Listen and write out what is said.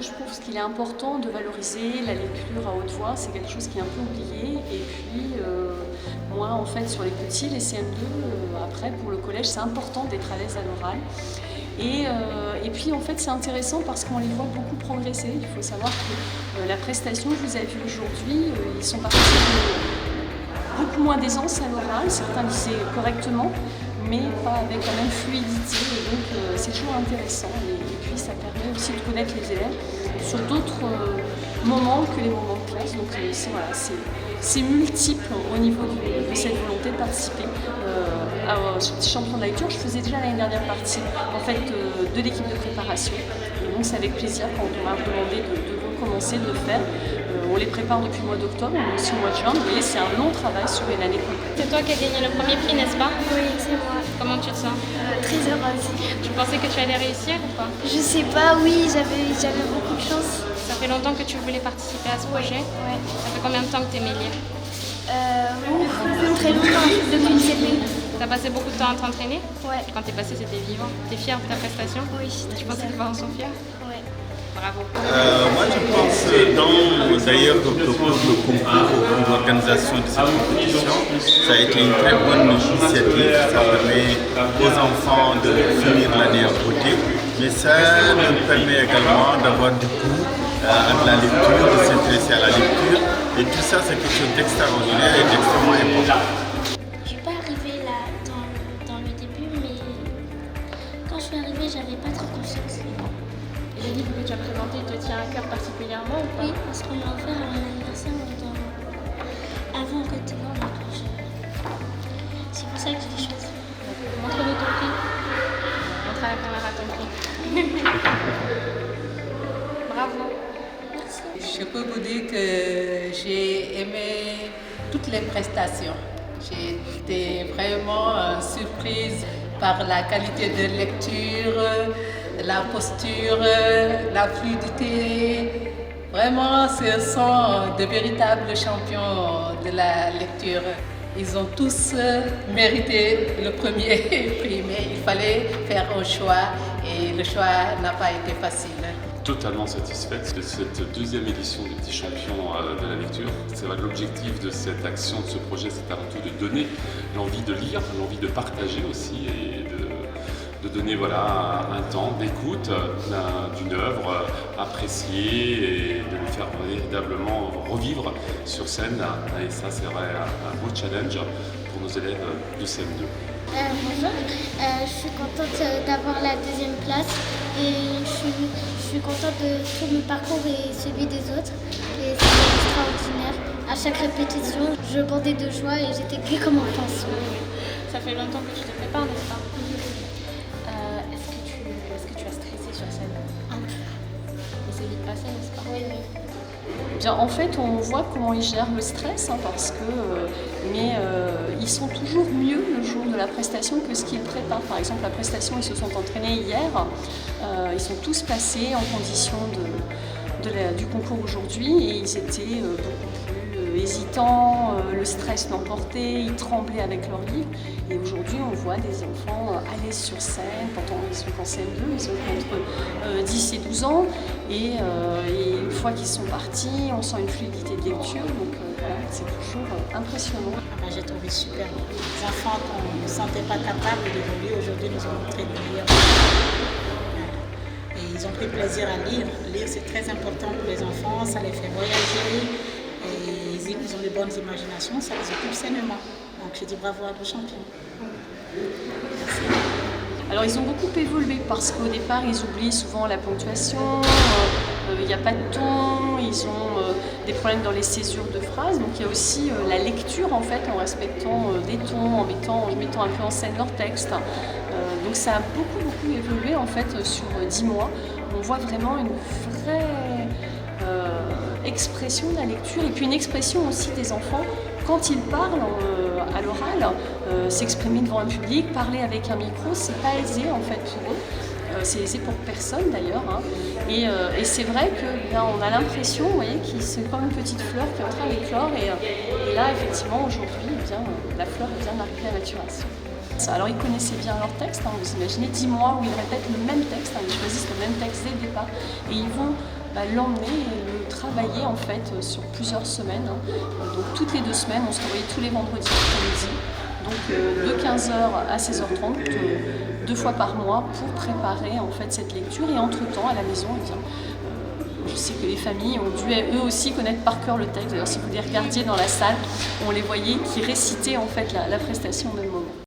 je trouve qu'il est important de valoriser la lecture à haute voix, c'est quelque chose qui est un peu oublié. Et puis, moi, en fait, sur les petits, les CM2, après, pour le collège, c'est important d'être à l'aise à l'oral. Et puis, en fait, c'est intéressant parce qu'on les voit beaucoup progresser. Il faut savoir que la prestation que vous avez vue aujourd'hui, ils sont partis de beaucoup moins d'aisance à l'oral. Certains lisaient correctement, mais pas avec la même fluidité. Et donc, c'est toujours intéressant. Et puis, ça permet aussi de connaître les élèves sur d'autres moments que les moments de classe. Donc, c'est multiple au niveau de cette volonté de participer à champion de la lecture. Je faisais déjà l'année dernière partie en fait, de l'équipe de préparation. Et donc, c'est avec plaisir quand on m'a demandé de recommencer, de le faire. On les prépare depuis le mois d'octobre, mais aussi au mois de juin. Vous voyez, c'est un long travail sur une année complète. C'est toi qui as gagné le premier prix, n'est-ce pas? Oui, c'est moi. Comment tu te sens? Très heureuse. Tu pensais que tu allais réussir ou pas? Je sais pas, oui, j'avais beaucoup de chance. Ça fait longtemps que tu voulais participer à ce projet? Ouais. Ça fait combien de temps que tu aimais lire? Très longtemps, depuis le CP. Tu as passé beaucoup de temps à t'entraîner? Ouais. Quand tu es passé, c'était vivant. Tu es fière de ta prestation? Oui. Tu penses que tes parents sont fiers? Ouais. Bravo. Moi, je pense, d'ailleurs, que pour le concours, pour l'organisation de cette compétition, ça a été une très bonne initiative. Ça permet aux enfants de finir l'année en beauté, mais ça nous permet également d'avoir du goût à la lecture, de s'intéresser à la lecture. Et tout ça, c'est quelque chose d'extraordinaire et d'extrêmement important. Je suis pas arrivée là dans le début, mais quand je suis arrivée, j'avais pas trop confiance. Et le livre que tu as présenté te tient à cœur particulièrement ou pas? Oui, parce qu'on l'a offert à mon anniversaire avant que tu vois, donc c'est pour ça que je l'ai choisi. Montre-nous ton prix. Montre à la caméra ton prix. Bravo. Merci. Je peux vous dire que j'ai aimé toutes les prestations. J'ai été vraiment surprise par la qualité de lecture, la posture, la fluidité. Vraiment, ce sont de véritables champions de la lecture. Ils ont tous mérité le premier prix, mais il fallait faire un choix et le choix n'a pas été facile. Totalement satisfaite de cette deuxième édition des Petits Champions de la lecture. C'est vrai que l'objectif de cette action, de ce projet, c'est avant tout de donner l'envie de lire, l'envie de partager aussi et de donner voilà, un temps d'écoute d'une œuvre appréciée et de le faire véritablement revivre sur scène. Et ça, c'est vrai, un beau challenge pour nos élèves de CM2. Bonjour, je suis contente d'avoir la deuxième place et je suis contente de tout mon parcours et celui des autres. Et c'est extraordinaire. À chaque répétition, je bandais de joie et j'étais gaie comme un pinceau. Ça fait longtemps que tu te prépares, n'est-ce pas? Est-ce que tu as stressé sur scène? Un peu. Mais c'est vite passé, n'est-ce pas? Oui. Bien, en fait, on voit comment ils gèrent le stress, parce que ils sont toujours mieux le jour de la prestation que ce qu'ils préparent. Par exemple, la prestation, ils se sont entraînés hier, ils sont tous passés en condition du concours aujourd'hui et ils étaient beaucoup plus hésitants, le stress l'emportait, ils tremblaient avec leur livre. Et aujourd'hui, on voit des enfants à l'aise sur scène, pourtant ils sont en CM2, ils ont entre 10 et 12 ans. Et une fois qu'ils sont partis, on sent une fluidité de lecture, donc voilà, c'est toujours impressionnant. J'ai trouvé super. Les enfants qu'on ne sentait pas capables d'évoluer, aujourd'hui nous ont montré le meilleur. Et ils ont pris plaisir à lire. Lire, c'est très important pour les enfants, ça les fait voyager. Et ils ont de bonnes imaginations, ça les occupe sainement. Donc je dis bravo à nos champions. Merci. Alors ils ont beaucoup évolué parce qu'au départ ils oublient souvent la ponctuation, il n'y a pas de ton, ils ont des problèmes dans les césures de phrases, donc il y a aussi la lecture en fait en respectant des tons, en mettant un peu en scène leur texte. Donc ça a beaucoup évolué en fait sur 10 mois. On voit vraiment une vraie expression de la lecture et puis une expression aussi des enfants quand ils parlent à l'oral, s'exprimer devant un public, parler avec un micro, c'est pas aisé en fait pour eux. C'est aisé pour personne d'ailleurs. Et c'est vrai que là, on a l'impression, vous voyez, que c'est comme une petite fleur qui est en train d'éclore. Et là, effectivement, aujourd'hui, la fleur vient d'arriver à maturation. Alors, ils connaissaient bien leur texte. Vous imaginez 10 mois où ils répètent le même texte. Ils choisissent le même texte dès le départ. Et ils vont l'emmener et le travailler en fait sur plusieurs semaines. Donc toutes les 2 semaines, on se revoyait tous les vendredis après-midi. Donc de 15h à 16h30, 2 fois par mois pour préparer en fait cette lecture. Et entre-temps, à la maison, je sais que les familles ont dû eux aussi connaître par cœur le texte. D'ailleurs, si vous les regardiez dans la salle, on les voyait qui récitaient en fait la prestation au même moment.